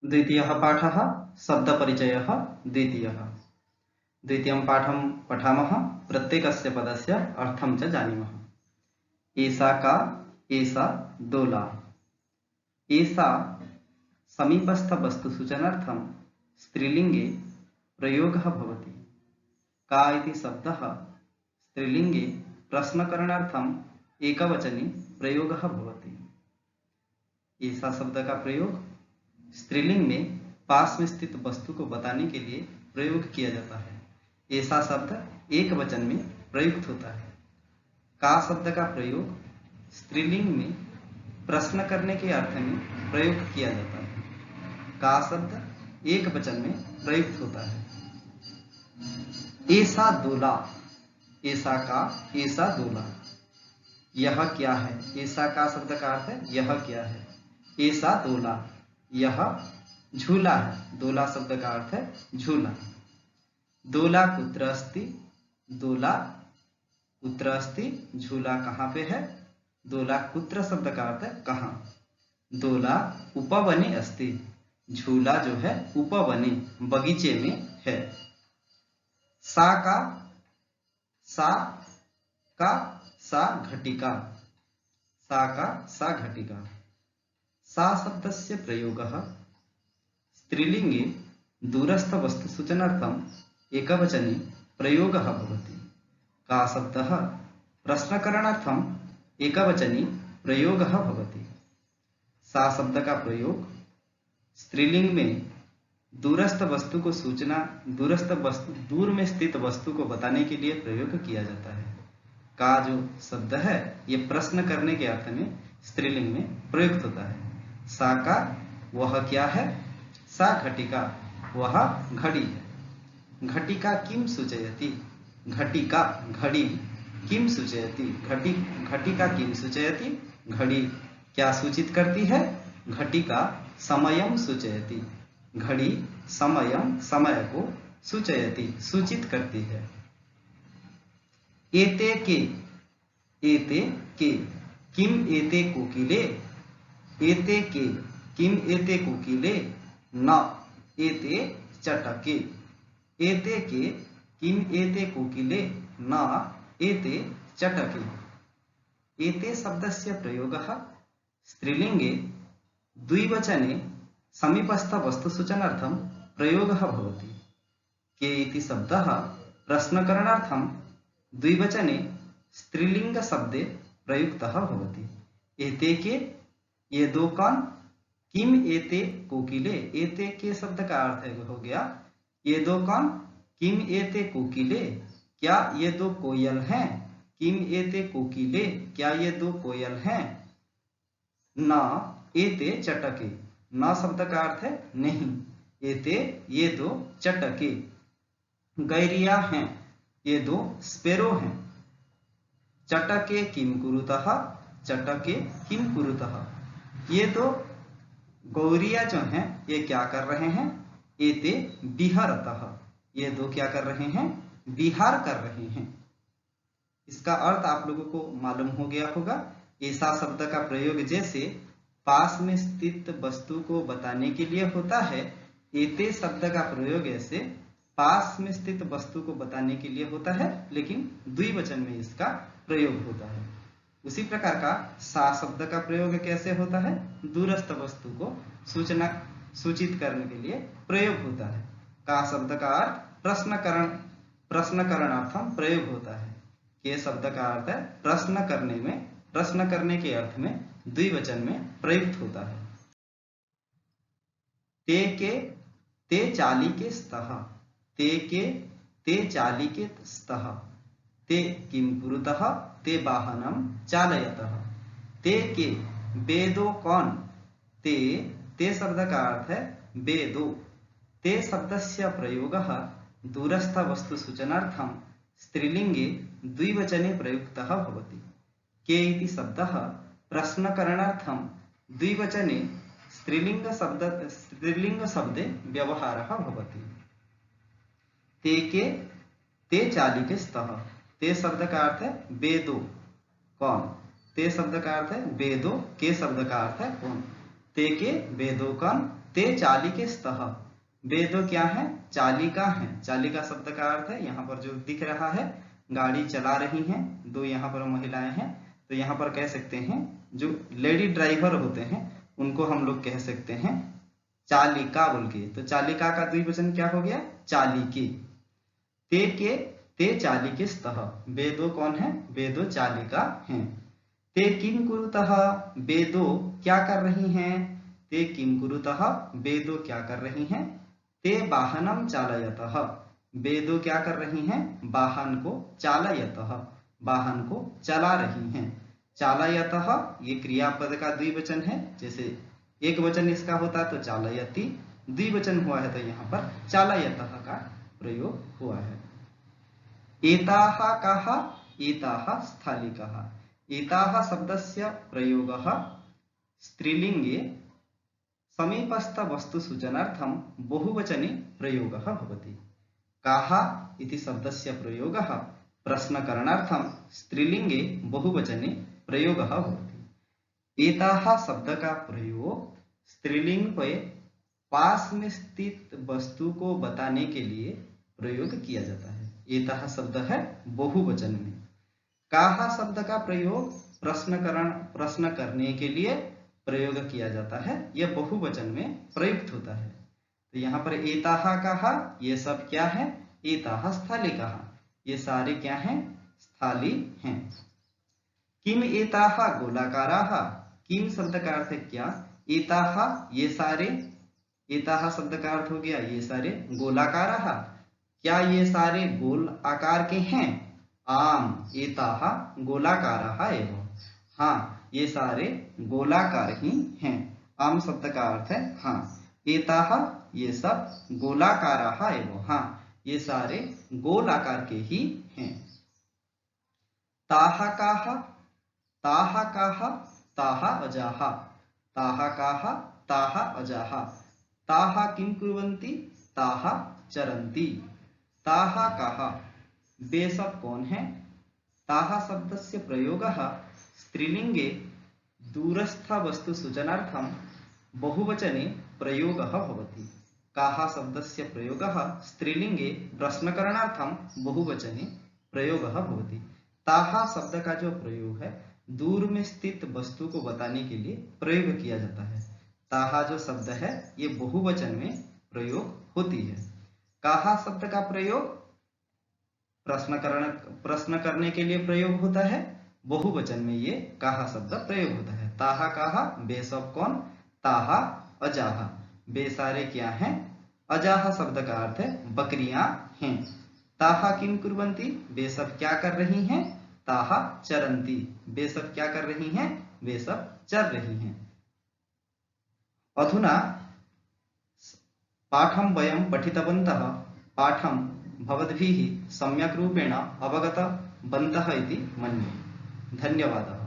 द्वितीयः पाठः शब्दपरिचयः द्वितीयः। द्वितीयं पाठं पठामः, प्रत्येकस्य पदस्य अर्थं च जानीमः। एषा का, एषा दोला। एषा समीपस्थवस्तुसूचनार्थं स्त्रीलिङ्गे प्रयोगः भवति। का इति शब्दः स्त्रीलिङ्गे प्रश्नकरणार्थम् एकवचने प्रयोगः भवति। एषा शब्द का प्रयोग स्त्रीलिंग में पास में स्थित वस्तु को बताने के लिए प्रयोग किया जाता है। ऐसा शब्द एक वचन में प्रयुक्त होता है। का शब्द का प्रयोग स्त्रीलिंग में प्रश्न करने के अर्थ में प्रयोग किया जाता है। का शब्द एक वचन में प्रयुक्त होता है। ऐसा दोला, ऐसा का, ऐसा दोला। यह क्या है? ऐसा का शब्द का अर्थ है यह क्या है। ऐसा दोला, यह झूला है। दोला शब्द का अर्थ है झूला। दोला कुत्र अस्ति, दोला कुत्र अस्ति, झूला कहाँ पे है। दोला कुत्र शब्द का अर्थ है कहाँ। दोला उपवने अस्ति, झूला जो है उपवने बगीचे में है। सा का सा घटिका, सा का सा घटिका। सा शब्दस्य प्रयोगः स्त्रीलिंगे दूरस्थ वस्तु सूचनार्थम् एकवचने प्रयोगः भवति। का शब्दः प्रश्नकरणार्थम् एकवचने प्रयोगः भवति। सा शब्द का प्रयोग स्त्रीलिंग में दूरस्थ वस्तु को सूचना, दूरस्थ वस्तु, दूर में स्थित वस्तु को बताने के लिए प्रयोग किया जाता है। का जो शब्द है ये प्रश्न करने के अर्थ में स्त्रीलिंग में प्रयुक्त होता है। सा का वह क्या है, सा घटिका वह घड़ी है। घटिका किम सूचयति, घटिका घड़ी, किम सूचयति घटिका किम सूचयति, घड़ी क्या सूचित करती है। घटिका समयम सूचयति, घड़ी समयम समय को सूचयति सूचित करती है। एते के, एते के, किम एते कोकिले, एते के किम एते कोकिले, न एते चटके। एते के किम एते कोकिले, न एते चटके। एते शब्दस्य प्रयोगः स्त्रीलिंगे द्विवचने समीपस्थ वस्तुसूचनार्थं प्रयोगः भवति। के इति शब्दः प्रश्नकरणार्थं द्विवचने स्त्रीलिंग शब्दे प्रयुक्तः भवति। एते के ये दो कौन, किम एते कोकिले, एते के शब्द का अर्थ हो गया ये दो कौन, किम एते कोकिले क्या ये दो कोयल हैं, किम एते कोकिले क्या ये दो कोयल हैं। न एते चटके, न शब्द का अर्थ है नहीं, एते ये दो चटके। गैरिया हैं, ये दो स्पेरो हैं। चटके किम कुरुतः, चटके किम कुरुतः, ये दो गौरिया जो हैं ये क्या कर रहे हैं। एते विहरतः, ये दो क्या कर रहे हैं, विहार कर रहे हैं। इसका अर्थ आप लोगों को मालूम हो गया होगा। ऐसा शब्द का प्रयोग जैसे पास में स्थित वस्तु को बताने के लिए होता है, एते शब्द का प्रयोग ऐसे पास में स्थित वस्तु को बताने के लिए होता है, लेकिन द्विवचन में इसका प्रयोग होता है। उसी प्रकार का सा शब्द का प्रयोग कैसे होता है, दूरस्थ वस्तु को सूचना सूचित करने के लिए प्रयोग होता है। का शब्द का अर्थ प्रश्नकरणार्थम प्रयोग होता है। के शब्द का अर्थ है प्रश्न करने में, प्रश्न करने के अर्थ में द्विवचन में प्रयुक्त होता है। ते के, ते चाली के स्तः, ते के, ते चाली के स्तः। ते किम कुरुतः, ते वाहनम चालयतः। ते के बेदो कौन, ते शब्द का अर्थ है बेदो। ते शब्दस्य प्रयोगः दूरस्थ वस्तु सूचनार्थं स्त्रीलिंगे द्विवचने प्रयुक्तः भवति। के इति शब्दः प्रश्नकरणार्थं द्विवचने स्त्रीलिंग शब्दे व्यवहारः भवति। ते के, ते चालिके स्तः, ते शब्द का अर्थ है बेदो कौन, ते शब्द का अर्थ है बेदो, के शब्द का अर्थ है कौन। ते के वेदोकन ते चालिके स्तः। वेदो क्या है? चालिका है। चालिका शब्द का अर्थ है, यहाँ पर जो दिख रहा है गाड़ी चला रही हैं, दो यहाँ पर महिलाएं हैं, तो यहाँ पर कह सकते हैं जो लेडी ड्राइवर होते हैं उनको हम लोग कह सकते हैं चालिका बोल के। तो चालिका का द्विवचन क्या हो गया? चालिके। ते के ते चालिके स्तः। वेदो कौन है? वेदो चालिका हैं। ते किम कुरुतः? वेदो क्या कर रही हैं? ते किम कुरुतः? वेदो क्या कर रही हैं? ते वाहनम चालयतः। वेदो क्या कर रही हैं? वाहन को चालयतः, वाहन को चला रही हैं। चालयतः ये क्रियापद का द्विवचन है, जैसे एक वचन इसका होता तो चालयति, द्विवचन हुआ है तो यहाँ पर चालयतः का प्रयोग हुआ है। एताः काः? एताः स्थालिकाः। एताः शब्दस्य प्रयोगः स्त्रीलिंगे समीपस्थ वस्तु सूचनार्थं बहुवचने प्रयोगः भवति। काः इति शब्दस्य प्रयोगः प्रश्नकरणार्थं स्त्रीलिंगे बहुवचने प्रयोगः भवति। एताः शब्द का प्रयोग स्त्रीलिंग पे पास में स्थित वस्तु को बताने के लिए प्रयोग किया जाता है। एताः शब्द है बहुवचन में। काहा शब्द का प्रयोग प्रश्न करने के लिए प्रयोग किया जाता है, यह बहुवचन में प्रयुक्त होता है। तो यहाँ पर एताः काहा, ये सब क्या है? एताः स्थालिकाः, ये सारे क्या हैं? स्थाली हैं। किम एताः गोलाकाराः। किम शब्द का अर्थ है क्या? एताः ये सारे, एताः शब्द का अर्थ हो गया ये सारे, गोलाकाराः क्या ये सारे गोल आकार के हैं? आम एताः गोलाकाराः एव। हाँ, ये सारे गोलाकार ही हैं। आम शब्द का अर्थ है हाँ। एताः ये सब गोलाकाराः एव। हाँ, ये सारे गोल आकार के ही हैं। ताः काः? ताः काः? ताः अजाः। ताः काः? ताः अजाः। ताः किं कुर्वन्ति? ताः चरन्ति। ताः काः? वे सब कौन है? ताः शब्दस्य प्रयोगः स्त्रीलिंगे दूरस्थ वस्तु सूचनार्थं बहुवचने प्रयोगः भवति। काः शब्दस्य प्रयोगः स्त्रीलिंगे प्रश्नकरणार्थं बहुवचने प्रयोगः भवति। ताः शब्द का जो प्रयोग है दूर में स्थित वस्तु को बताने के लिए प्रयोग किया जाता है। ताहा जो शब्द है ये बहुवचन में प्रयोग होती है। काहा शब्द का प्रयोग प्रश्न करने के लिए प्रयोग होता है, बहुवचन में ये काहा शब्द प्रयोग होता है। ताहा काहा, वे सब कौन? ताहा अजाहा, वे सारे क्या हैं? अजाहा शब्द का अर्थ है बकरियां हैं। ताहा किम कुर्वन्ति, वे सब क्या कर रही हैं? ताहा चरन्ति, वे सब क्या कर रही हैं? वे सब चर रही हैं। अधुना पाठं वयं पठितवन्तः, पाठं भवद्भिः सम्यक् रूपेण अवगतवन्तः इति मन्ये। धन्यवादः।